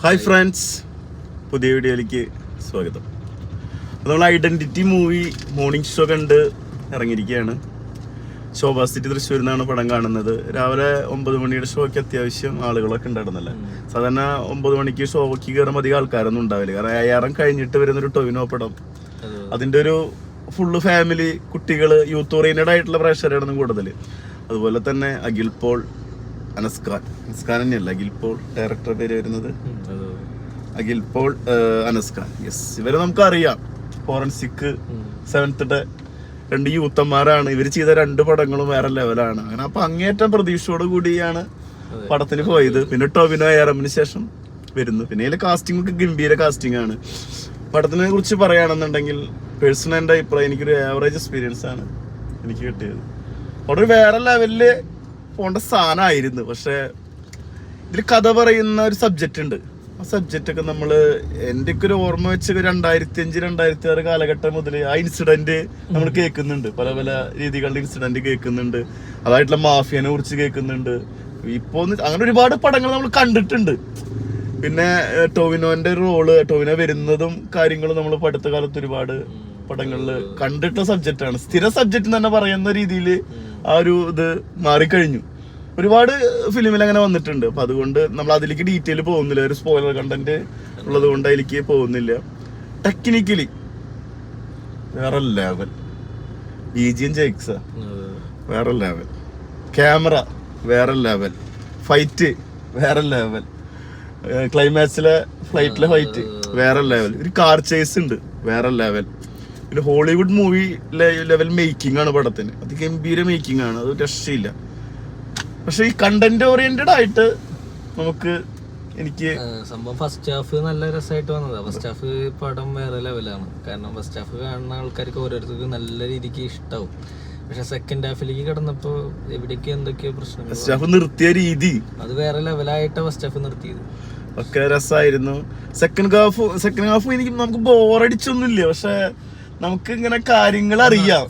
Hi friends, പുതിയ വീഡിയോയിലേക്ക് സ്വാഗതം. നമ്മൾ ഐഡൻറ്റിറ്റി മൂവി മോർണിംഗ് ഷോ കണ്ട് ഇറങ്ങിയിരിക്കുകയാണ്. ശോഭാ സിറ്റി തൃശ്ശൂരിൽ നിന്നാണ് പടം കാണുന്നത്. രാവിലെ 9 മണിയുടെ ഷോയ്ക്ക് അത്യാവശ്യം ആളുകളൊക്കെ ഉണ്ടായിരുന്നല്ലേ. സാധാരണ 9 മണിക്ക് ഷോയ്ക്ക് കയറുമ്പോൾ അധികം ആൾക്കാരൊന്നും ഉണ്ടാവില്ല. കാരണം 5000 കഴിഞ്ഞിട്ട് വരുന്നൊരു ടൊവിനോ പടം, അതിൻ്റെ ഒരു ഫുള്ള് ഫാമിലി, കുട്ടികൾ, യൂത്ത് ഓറിയൻറ്റഡ് ആയിട്ടുള്ള പ്രേക്ഷകരാണ് കൂടുതൽ. അതുപോലെ തന്നെ അഖിൽ പോൾ, അനസ്ഖാൻ തന്നെയല്ല, അഖിൽ പോൾ ഡയറക്ടറുടെ പേര് വരുന്നത് അഖിൽ പോൾ അനസ്ഖാൻ. യെസ്, ഇവരെ നമുക്കറിയാം. Forensic, 7th day 2 യൂത്തന്മാരാണ്. ഇവർ ചെയ്ത 2 പടങ്ങളും വേറെ ലെവലാണ്. അങ്ങനെ അപ്പൊ അങ്ങേറ്റം പ്രതീക്ഷയോട് കൂടിയാണ് പടത്തിന് പോയത്. പിന്നെ ടൊവിനോ ARMന് ശേഷം വരുന്നു. പിന്നെ ഇതിലെ കാസ്റ്റിംഗ് ഒക്കെ ഗംഭീര കാസ്റ്റിംഗ് ആണ്. പടത്തിനെ കുറിച്ച് പറയുകയാണെന്നുണ്ടെങ്കിൽ പേഴ്സണൽ എൻ്റെ അഭിപ്രായം, എനിക്കൊരു ആവറേജ് എക്സ്പീരിയൻസ് ആണ് എനിക്ക് കിട്ടിയത്. അവിടെ വേറെ ലെവലില് പോണ്ട സാധനമായിരുന്നു. പക്ഷെ ഇതിൽ കഥ പറയുന്ന ഒരു സബ്ജക്റ്റ് ഉണ്ട്. ആ സബ്ജക്റ്റ് ഒക്കെ എന്റെയൊക്കെ ഒരു ഓർമ്മ വെച്ച് 2005-2006 കാലഘട്ടം മുതൽ ആ ഇൻസിഡന്റ് നമ്മൾ കേൾക്കുന്നുണ്ട്. പല പല രീതികളുടെ ഇൻസിഡന്റ് കേൾക്കുന്നുണ്ട്. അതായിട്ടുള്ള മാഫിയനെ കുറിച്ച് കേൾക്കുന്നുണ്ട്. ഇപ്പൊ അങ്ങനെ ഒരുപാട് പടങ്ങൾ നമ്മൾ കണ്ടിട്ടുണ്ട്. പിന്നെ ടൊവിനോന്റെ റോള്, ടൊവിനോ വരുന്നതും കാര്യങ്ങളും നമ്മൾ അടുത്ത കാലത്ത് ഒരുപാട് പടങ്ങളിൽ കണ്ടിട്ട സബ്ജക്റ്റാണ്. സ്ഥിര സബ്ജക്റ്റ് തന്നെ പറയുന്ന രീതിയിൽ ആ ഒരു ഇത് മാറിക്കഴിഞ്ഞു. ഒരുപാട് ഫിലിമിൽ അങ്ങനെ വന്നിട്ടുണ്ട്. അപ്പൊ അതുകൊണ്ട് നമ്മൾ അതിലേക്ക് ഡീറ്റെയിൽ പോകുന്നില്ല. ഒരു സ്പോയിലർ കണ്ടന്റ് ഉള്ളത് കൊണ്ട് അതിലേക്ക് പോകുന്നില്ല. ടെക്നിക്കലി വേറെ ലെവൽ, BGM ജയിക്സ വേറെ ലെവൽ, ക്യാമറ വേറെ ലെവൽ, ഫൈറ്റ് വേറെ ലെവൽ, ക്ലൈമാക്സിലെ ഫ്ലൈറ്റിലെ ഫൈറ്റ് വേറെ ലെവൽ, ഒരു കാർ ചേസ് ഉണ്ട് വേറെ ലെവൽ. പിന്നെ ഹോളിവുഡ് മൂവി ലെവൽ മേക്കിംഗ് ആണ് പടത്തിന്. അത് ഗംഭീര മേക്കിംഗ് ആണ്, അത് രക്ഷയില്ല. പക്ഷെ ഈ കണ്ടന്റ് ഓറിയന്റഡ് ആയിട്ട് എനിക്ക് സംഭവം ഫസ്റ്റ് ഹാഫ് നല്ല രസമായിട്ട് വന്നതാ. ഫസ്റ്റ് ഹാഫ് പടം വേറെ ലെവലാണ്. കാരണം ഫസ്റ്റ് ഹാഫ് കാണുന്ന ആൾക്കാർക്ക് ഓരോരുത്തർക്ക് നല്ല രീതിക്ക് ഇഷ്ടാവും. പക്ഷെ സെക്കൻഡ് ഹാഫിലേക്ക് കിടന്നപ്പോ എവിടേക്ക് എന്തൊക്കെയോ പ്രശ്നങ്ങൾ, ഫസ്റ്റ് ഹാഫ് നിർത്തിയ രീതി അത് വേറെ ലെവലായിട്ട് ഫസ്റ്റ് ഹാഫ് നിർത്തിയത് ഒക്കെ രസമായിരുന്നു. സെക്കൻഡ് ഹാഫ് നമുക്ക് ബോറടിച്ചൊന്നുമില്ല. പക്ഷെ നമുക്ക് ഇങ്ങനെ കാര്യങ്ങൾ അറിയാം.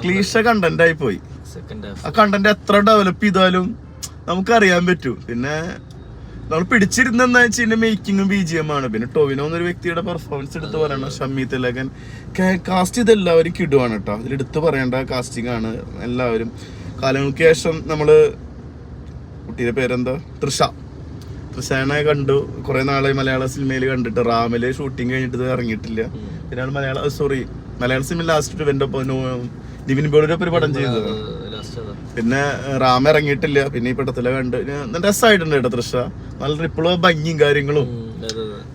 ക്ലീഷ കണ്ടന്റ് ആയി പോയി. ആ കണ്ടന്റ് എത്ര ഡെവലപ്പ് ചെയ്താലും നമുക്ക് അറിയാൻ പറ്റും. പിന്നെ നമ്മൾ പിടിച്ചിരുന്നെന്ന് വെച്ചാൽ മേക്കിങ്ങും BGM ആണ്. പിന്നെ ടൊവിനോ എന്നൊരു വ്യക്തിയുടെ പെർഫോമൻസ് എടുത്ത് പറയണം. ഷമ്മി തിലകൻ കാസ്റ്റ് ചെയ്ത് എല്ലാവരും കിടുവാണ് കേട്ടോ. അതിലെടുത്ത് പറയേണ്ട കാസ്റ്റിംഗ് ആണ്. എല്ലാവരും കാലങ്ങൾക്ക് ശേഷം നമ്മള്, കുട്ടിയുടെ പേരെന്താ, തൃഷാനെ കണ്ടു. കുറെ നാളെ മലയാള സിനിമയിൽ കണ്ടിട്ട്. റാമില് ഷൂട്ടിങ് കഴിഞ്ഞിട്ട് ഇറങ്ങിയിട്ടില്ല. പിന്നെ മലയാള സിനിമ ലാസ്റ്റ് നിവിൻ പോളിയുടെ ഒരു പടം ചെയ്തത്. പിന്നെ റാം ഇറങ്ങിയിട്ടില്ല. പിന്നെ ഈ പടത്തിലെ കണ്ട് രസമായിട്ടുണ്ട് കേട്ടോ. തൃഷ നല്ല ഇപ്പോഴും ഭംഗിയും കാര്യങ്ങളും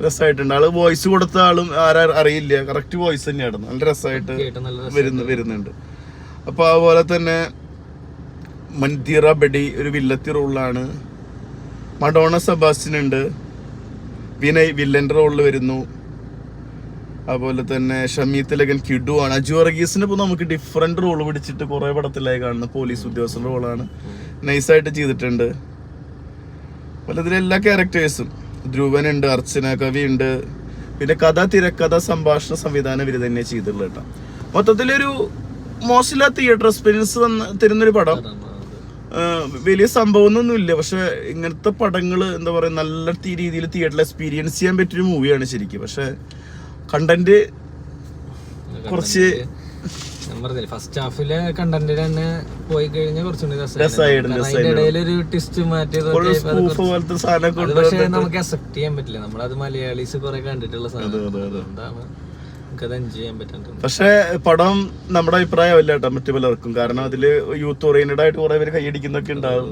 രസമായിട്ടുണ്ട്. ആള് വോയിസ് കൊടുത്ത ആളും അറിയില്ല, കറക്റ്റ് വോയിസ് തന്നെയാണ്. നല്ല രസമായിട്ട് വരുന്നുണ്ട്. അപ്പൊ അതുപോലെ തന്നെ മൻതീറ ബെഡി ഒരു വില്ലത്തി റോളിലാണ്. മഡോണ സെബാസ്റ്റ്യൻ ഉണ്ട്. വിനയ് വില്ലന്റെ റോളിൽ വരുന്നു. അതുപോലെ തന്നെ ഷമ്മി തിലകൻ കിഡു ആണ്. അജു വർഗീസിന് ഇപ്പൊ നമുക്ക് ഡിഫറെന്റ് റോള് പിടിച്ചിട്ട് കുറെ പടത്തിലായി കാണുന്ന പോലീസ് ഉദ്യോഗസ്ഥന്റെ റോളാണ്. നൈസായിട്ട് ചെയ്തിട്ടുണ്ട്. അതുപോലെ ഇതിലെ എല്ലാ ക്യാരക്ടേഴ്സും, ധ്രുവനുണ്ട്, അർച്ചന, കവി ഉണ്ട്. പിന്നെ കഥ, തിരക്കഥ, സംഭാഷണ, സംവിധാനം ഇവര് തന്നെ ചെയ്തിട്ടുള്ള കേട്ടോ. മൊത്തത്തിലൊരു മോശമില്ല തിയേറ്റർ എക്സ്പീരിയൻസ് തരുന്നൊരു പടം. വലിയ സംഭവമൊന്നുമില്ല. പക്ഷെ ഇങ്ങനത്തെ പടങ്ങള് എന്താ പറയാ, നല്ല രീതിയിൽ തിയേറ്ററിൽ എക്സ്പീരിയൻസ് ചെയ്യാൻ പറ്റിയൊരു മൂവിയാണ് ശരിക്കും. പക്ഷെ കണ്ടന്റ് കുറച്ച് ഫസ്റ്റ് ഹാഫിലെ കണ്ടന്റ് തന്നെ പോയി കഴിഞ്ഞാൽ കുറച്ചുകൂടി ഇടയിലൊരു ട്വിസ്റ്റ് മാറ്റിയത്. പക്ഷെ നമുക്ക് അക്സെപ്റ്റ് ചെയ്യാൻ പറ്റില്ല. നമ്മളത് മലയാളീസ് കുറെ കണ്ടിട്ടുള്ള സാധനം. എന്താണ് പക്ഷെ പടം നമ്മുടെ അഭിപ്രായമല്ല കേട്ടോ മറ്റു പലർക്കും. കാരണം അതില് യൂത്ത് ഓറിയന്റഡ് ആയിട്ട് കുറെ പേര് കൈയടിക്കുന്നൊക്കെ ഉണ്ടാവും.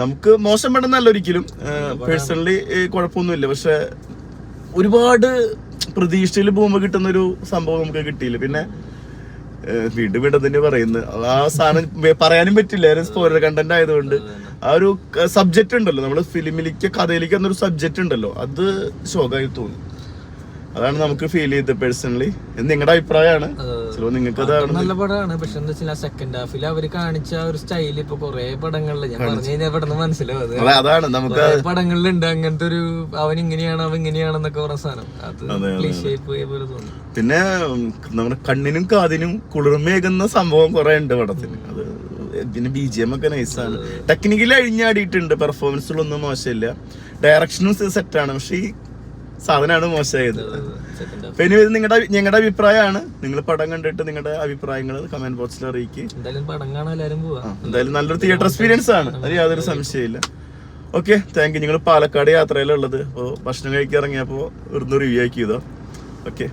നമുക്ക് മോശം പെടുന്നല്ല ഒരിക്കലും, പേഴ്സണലി കുഴപ്പമൊന്നുമില്ല. പക്ഷെ ഒരുപാട് പ്രതീക്ഷയിൽ പോകുമ്പോ കിട്ടുന്ന ഒരു സംഭവം നമുക്ക് കിട്ടിയില്ല. പിന്നെ വീണ്ടും തന്നെ പറയുന്നത് ആ സാധനം പറയാനും പറ്റില്ല, സ്പോയിലർ കണ്ടന്റ് ആയതുകൊണ്ട്. ആ ഒരു സബ്ജക്റ്റ് ഉണ്ടല്ലോ, നമ്മള് ഫിലിമിലേക്ക് കഥയിലേക്ക് എന്നൊരു സബ്ജക്റ്റ് ഉണ്ടല്ലോ, അത് ശോകമായി തോന്നി. അതാണ് നമുക്ക് ഫീൽ ചെയ്തത് പേഴ്സണലി. നിങ്ങളുടെ അഭിപ്രായമാണ്. ചിലപ്പോ നിങ്ങൾക്ക് നല്ല പടമാണ്. പക്ഷെ എന്താ വെച്ചാൽ സെക്കൻഡ് ഹാഫിൽ അവര് കാണിച്ച ഒരു സ്റ്റൈൽ ഇപ്പൊ കൊറേ പടങ്ങളില് ഞാൻ പറഞ്ഞു കഴിഞ്ഞാൽ പെട്ടെന്ന് മനസ്സിലാവും. അതാണ് നമുക്ക് പടങ്ങളിലുണ്ട് അങ്ങനത്തെ ഒരു അവൻ ഇങ്ങനെയാണ് അവൻ ഇങ്ങനെയാണെന്നൊക്കെ പറഞ്ഞ സാധനം. അത് പോയ പോലെ തോന്നി. പിന്നെ നമ്മുടെ കണ്ണിനും കാതിനും കുളിർമേകുന്ന സംഭവം കുറെ ഉണ്ട് പടത്തിന്. അത് പിന്നെ BGM ഒക്കെ നൈസാണ്. ടെക്നിക്കലി അഴിഞ്ഞാടിയിട്ടുണ്ട്. പെർഫോമൻസുകളൊന്നും മോശമില്ല. ഡയറക്ഷനും സെറ്റാണ്, പക്ഷെ ഈ സാധനമാണ് മോശമായത്. സെക്കൻഡ് ഹാഫ് പിന്നെ ഇത് ഞങ്ങളുടെ അഭിപ്രായമാണ്. നിങ്ങൾ പടം കണ്ടിട്ട് നിങ്ങളുടെ അഭിപ്രായങ്ങൾ കമന്റ് ബോക്സിൽ അറിയിക്കുക. എന്തായാലും പടം കാണാൻ എല്ലാരും പോവാ. എന്തായാലും നല്ലൊരു തിയേറ്റർ എക്സ്പീരിയൻസ് ആണ്, അത് യാതൊരു സംശയമില്ല. Okay, thank you. നിങ്ങൾ പാലക്കാട് യാത്രയിലുള്ളത്, അപ്പോൾ ഭക്ഷണം കഴിക്കാൻ ഇറങ്ങിയപ്പോൾ ഒരു റിവ്യൂ ആക്കിയതോ. ഓക്കെ.